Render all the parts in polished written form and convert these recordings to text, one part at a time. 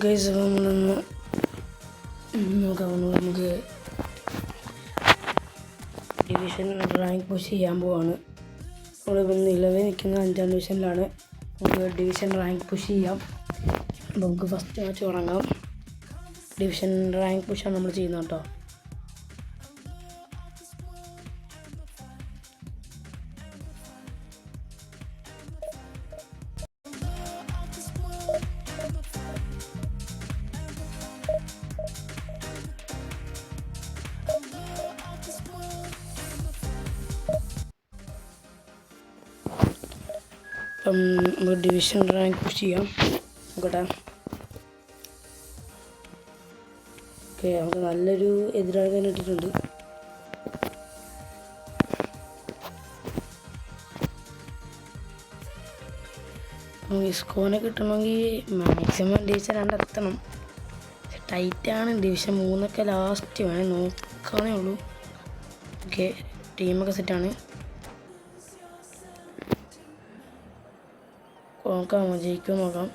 Guys നമ്മളൊന്ന് നമുക്ക് division rank push ചെയ്യാൻ പോവാണ്. നമ്മളിപ്പോൾ നിലവിൽ നിൽക്കുന്ന 5ാം ഡിവിഷനിലാണ്. നമുക്ക് ഡിവിഷൻ റാങ്ക് പുഷ് ചെയ്യാം. അപ്പോൾ നമുക്ക് ഫസ്റ്റ് മാച്ച് തുടങ്ങാം. ഡിവിഷൻ റാങ്ക് പുഷാണ് നമ്മൾ ചെയ്യുന്നത് കേട്ടോ. അപ്പം നമുക്ക് ഡിവിഷൻ റാങ്ക് പുഷ് ചെയ്യാം. നോക്കട്ടെ. ഓക്കെ, നമുക്ക് നല്ലൊരു എതിരാളിനെ ഇട്ടിട്ടുണ്ട്. ഇസ്കോനെ കിട്ടണമെങ്കിൽ മാക്സിമം ഡിവിഷൻ 2 എത്തണം. ടൈറ്റാണ്. ഡിവിഷൻ 3 ലാസ്റ്റ് വേണേൽ നോക്കാനേ ഉള്ളൂ. ഓക്കെ, ടീമൊക്കെ സെറ്റാണ്. നോക്കാം, ജയിക്കുമോ നോക്കാം.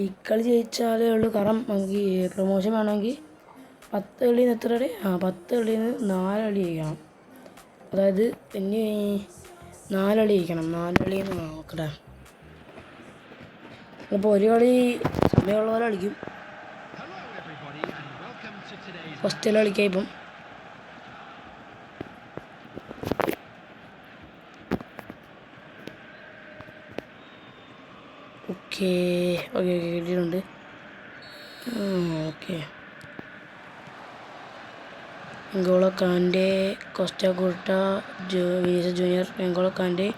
ഈ കളി ജയിച്ചാലേ ഉള്ളൂ. കാരണം നമുക്ക് പ്രൊമോഷൻ വേണമെങ്കിൽ 10 കളിയിൽ നിന്ന് എത്ര കളി? 10 കളിയിൽ നിന്ന് 4 കളി ജയിക്കണം. അതായത് ഇനി 4 കളി ജയിക്കണം. 4 കളിയിൽ നിന്ന് നോക്കട്ടെ. അപ്പോൾ ഒരു കളി സമയമുള്ള പോലെ കളിക്കും. ഫസ്റ്റ് കളി കളിക്കാം ഇപ്പം. ഓക്കെ കിട്ടിയിട്ടുണ്ട്. Okay, എങ്കോളോ കാൻ്റെ, cost Vinicius junior, എങ്കോളോ കാൻ്റെ.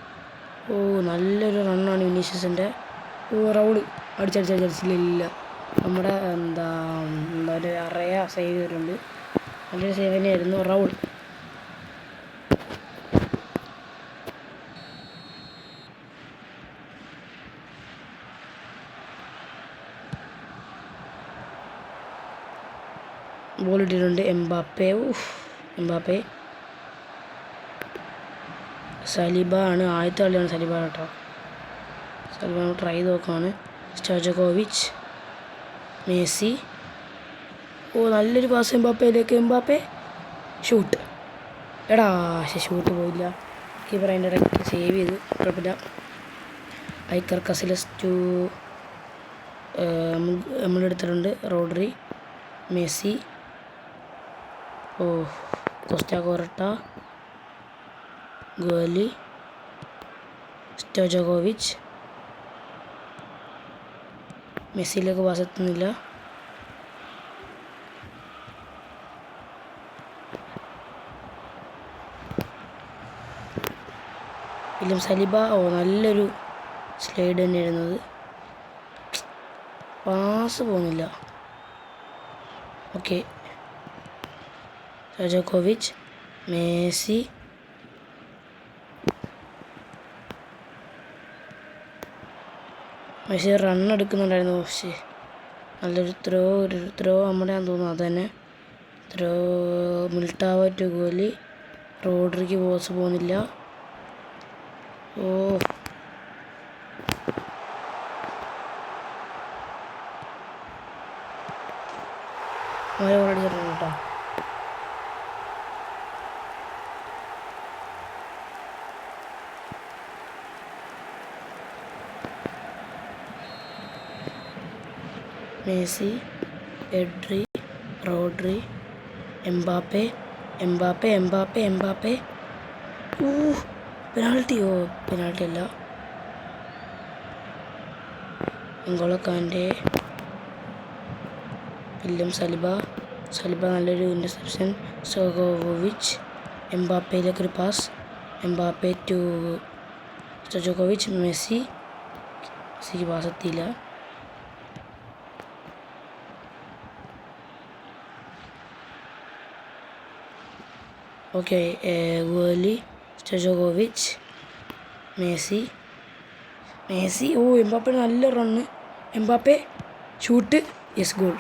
നല്ലൊരു റണ്ണാണ് വിനീഷ്യസിൻ്റെ. റൗള് അടിച്ചില്ല. നമ്മുടെ എന്താ ഒരു അറയ സേവ് ചെയ്തിട്ടുണ്ട്. നല്ലൊരു സേവ് തന്നെയായിരുന്നു. റൗൾ ബോൾ ഇട്ടിട്ടുണ്ട്. എംബാപ്പെ സലിബ ആണ്. ആദ്യത്തെ കളിയാണ് സലിബ കേട്ടോ. സലിബ ട്രൈ ചെയ്ത് നോക്കുകയാണ്. Stojakovic, Messi. നല്ലൊരു പാസ് എംബാപ്പയിലേക്ക്. Mbappe shoot. ഷൂട്ട് പോയില്ല. കീപ്പർ അതിൻ്റെ ഇടയ്ക്ക് സേവ് ചെയ്ത്. കുഴപ്പമില്ല. ഐക്കർ കസിലസ് ടു നമ്മളെടുത്തിട്ടുണ്ട്. റോഡ്രി, മെസ്സി, കോസ്റ്റ കോറട്ട, ഗോലി, സ്റ്റോജകോവിച്ച്. മെസ്സിയിലേക്ക് പാസ് എത്തുന്നില്ല. William Saliba. നല്ലൊരു സ്ലൈഡ് തന്നെയായിരുന്നത്. പാസ് പോകുന്നില്ല. Okay, Stojakovic, Messi. മെസ്സി റണ്ണെടുക്കുന്നുണ്ടായിരുന്നു. പക്ഷേ നല്ലൊരു ത്രോ നമ്മുടെ തോന്നുന്നു. അത് തന്നെ ത്രോ. മിൽട്ടാവോ ടു ഗോലി. റോഡ്രിക്ക് ബോസ് പോകുന്നില്ല. മഴ ഓടിച്ചിട്ടുണ്ട് കേട്ടോ. Messi, Pedri, Rodri, Mbappe. Penalty. Penalty അല്ല. എങ്കോളോ കാൻ്റെ, വില്യം സലിബ നല്ലൊരു ഇൻ്റർസെപ്ഷൻ. സ്റ്റോജകോവിച്ച്, എംബാപ്പയിലേക്കൊരു പാസ്. Mbappe to Stojakovic. മെസ്സിക്ക് പാസ് എത്തിയില്ല. ഓക്കെ, ഗോലി, സ്റ്റോജകോവിച്ച്, മെസ്സി. എംബാപ്പെ നല്ല run. Mbappe shoot. Yes, goal.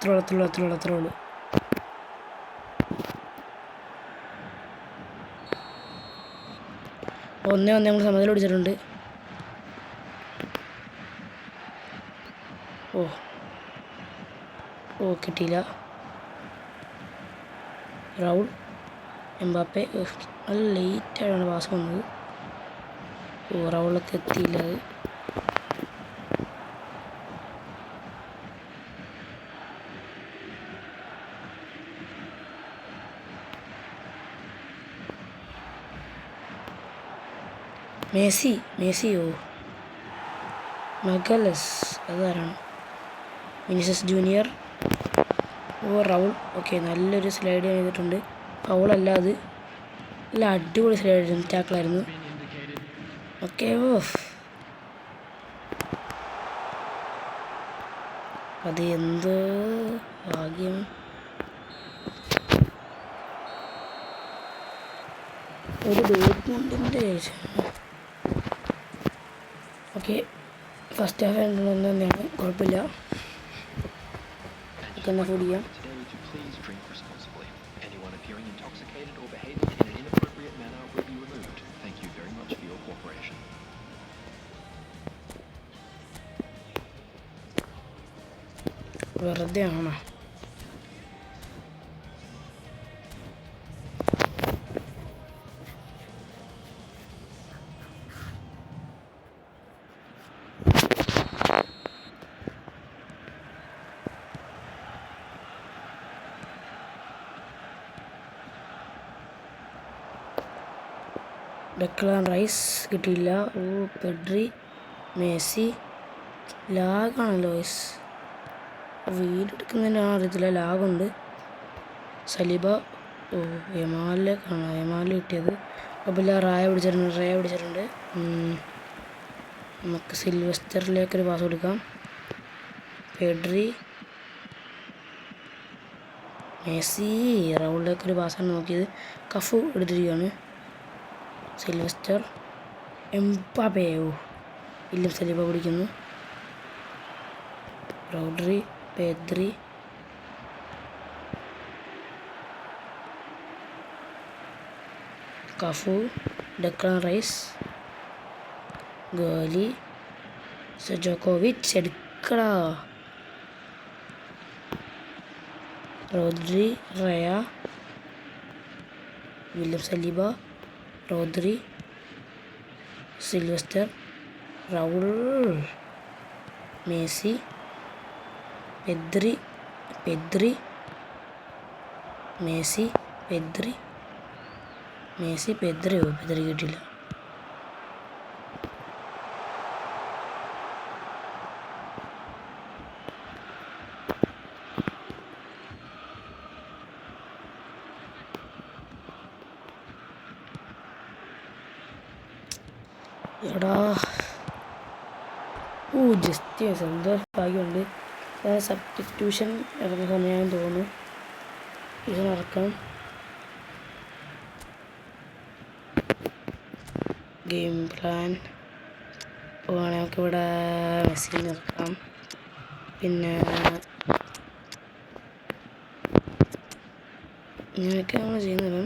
അത്രയുള്ളൂ. ഒന്നേ നമ്മൾ സമനില പിടിച്ചിട്ടുണ്ട്. ഓ കിട്ടിയില്ല. റൗൾ എംബാപ്പെ നല്ല ലേറ്റായിട്ടാണ് പാസ് വന്നത്. റൗളൊക്കെ എത്തിയില്ല. അത് മെസ്സിയോ മഗലസ് അതാരാണ്? Vinicius junior. റൗൾ. ഓക്കെ, നല്ലൊരു സ്ലൈഡ് ചെയ്തിട്ടുണ്ട്. ഫൗളല്ല അത്. നല്ല അടിപൊളി സ്ലൈഡ് ടാക്കിളായിരുന്നു. ഓക്കെ. അത് എന്തോ ഭാഗ്യം. ഒരു ഡോട്ട്മുണ്ടിൻ്റെ ഓക്കെ, ഫസ്റ്റ് ഹാഫ് രണ്ടെണ്ണം തന്നെയാണ്, കുഴപ്പമില്ല. തന്നെ ഫുഡ് ചെയ്യാം. വെറുതെ ആണോ? ഡെക്ലാൻ റൈസ് കിട്ടിയില്ല. Pedri, Messi. ലാഗാണല്ലോ വൈസ്. വീടെടുക്കുന്നതിനാണ് അറിയത്തില്ല, ലാഗുണ്ട്. സലിബ. യമാലിലേക്കാണ് യമാലിൽ കിട്ടിയത്. അപ്പോൾ റായ പിടിച്ചിട്ടുണ്ട്. നമുക്ക് സിൽവസ്റ്ററിലേക്കൊരു പാസ് കൊടുക്കാം. Pedri, Messi. റൗളിലേക്കൊരു പാസ്സാണ് നോക്കിയത്. കഫു എടുത്തിരിക്കുകയാണ്. Sylvester, Mbappe. ഇല്ല, സലിബ പിടിക്കുന്നു. Rodri, Pedri, Cafu, Declan Rice, ഗോലി, സജോക്കോവിച്ച്. എടുക്കടാ. Rodri, Raya, William Saliba, Rodri, Sylvester, Raul, Messi, Pedri, Messi, Pedri കിട്ടില്ല. എടാ, ജസ്റ്റ് എന്തോ ഭാഗ്യമുണ്ട്. സബ്സ്റ്റിറ്റ്യൂഷൻ ഇറങ്ങുന്ന സമയമാണെന്ന് തോന്നുന്നു. ഇത് നടക്കാം. ഗെയിം പ്ലാൻ വേണമെങ്കിൽ നമുക്കിവിടെ മെസ്സി നിർത്താം. പിന്നെ ഇങ്ങനെയൊക്കെ നമ്മൾ ചെയ്യുന്നത്.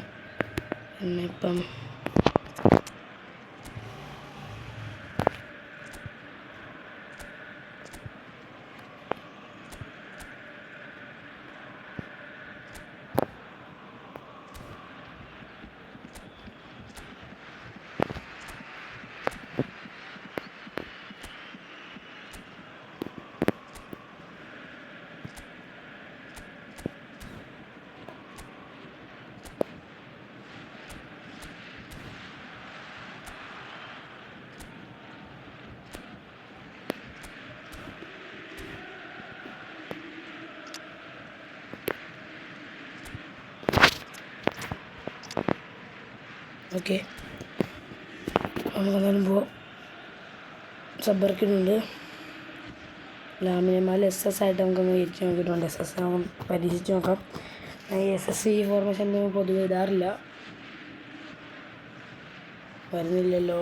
പിന്നെ ഇപ്പം ഓക്കെ, നമുക്കെന്നാലും പോവാം. സബ്ബർക്കിനുണ്ട്. ലാമിനെമാൽ SS ആയിട്ട് നമുക്കൊന്ന് ഇരിച്ച് നോക്കിയിട്ടുണ്ട്. SS നമുക്ക് പരീക്ഷിച്ച് നോക്കാം. SS ഈ ഫോർമേഷൻ പൊതുവെ ഇടാറില്ല. വരുന്നില്ലല്ലോ.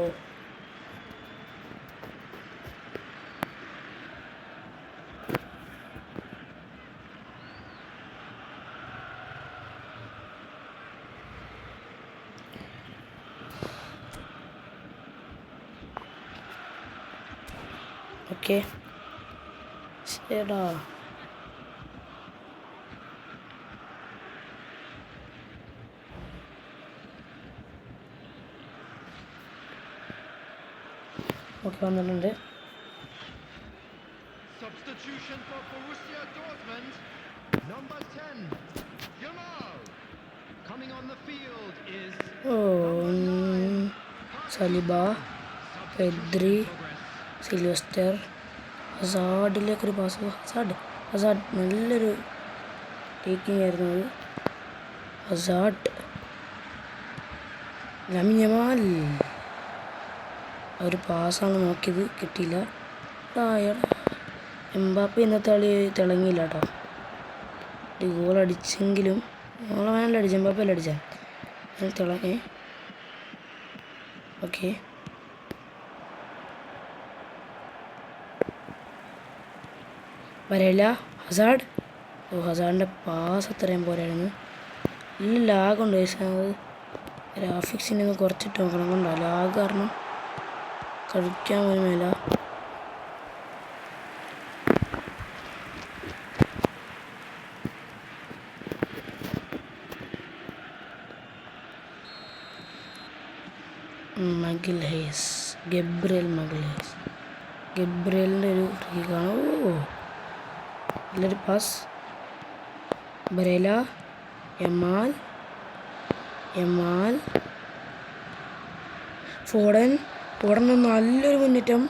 ഓക്കെ ശരിടാ. ഓക്കെ വന്നിട്ടുണ്ട്. Substitution for Borussia Dortmund. Number 10, Yamal. Coming on the field is Saliba, Pedri, Sylvester, ഹസാർഡിലേക്കൊരു പാസ്. ഹസാർഡ് നല്ലൊരു ടേക്കിംഗ് ആയിരുന്നു അത്. ഹസാർഡ്, ലാമിൻ യമാൽ ഒരു പാസ്സാണ് നോക്കിയത്, കിട്ടിയില്ല. എംബാപ്പെ ഇന്നത്തെ കളി തിളങ്ങിയില്ല കേട്ടോ. ഒരു ഗോൾ അടിച്ചെങ്കിലും ഓളവനല്ല അടിച്ച, എംബാപ്പയല്ല അടിച്ച തിളങ്ങി. ഓക്കെ വരയില്ല. ഹസാർഡ്, ഹസാർഡിൻ്റെ പാസ് അത്രയും പോരായിരുന്നു. നല്ല ലാഗുണ്ട്. പക്ഷേ അത് ഗ്രാഫിക്സിനെ ഒന്ന് കുറച്ചിട്ട് നോക്കണം. കൊണ്ടോ ലാഗ് കാരണം കളിക്കാൻ പോലും മേല. മഗ്ലഹേസ്, ഗബ്രിയലിൻ്റെ ഒരു ഫ്രീക്കാണ്. നല്ലൊരു പാസ്. ബരേല, യമാൽ, ഫോഡൻ നല്ലൊരു മുന്നേറ്റം.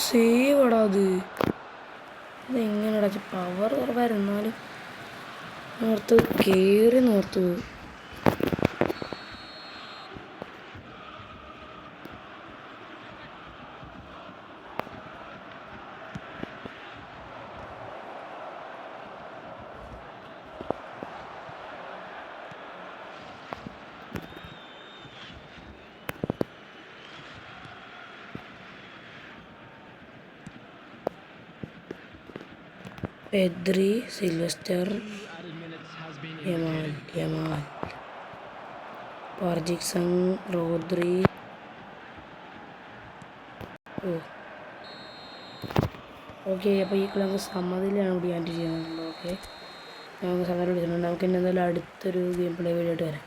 സേവ് എടാ. ഇതെങ്ങനെ അടച്ച് പവർ കുറവായിരുന്നാലും നോർത്ത് കയറി നോർത്ത്. പെദ്രി, സിൽവസ്റ്റർ, യമാൽ, പാർജിക്സൺ, റോദ്രി. ഓക്കെ അപ്പോൾ ഈ കളി നമുക്ക് സമ്മതിയിലാണ് ഡിയാൻറ്റ് ചെയ്യുന്നത്. ഓക്കെ നമുക്ക് സമ്മതം എടുത്തിട്ടുണ്ട്. നമുക്ക് ഇനി എന്തായാലും അടുത്തൊരു ഗെയിം പ്ലേ വീഡിയോ ആയിട്ട് വരാം.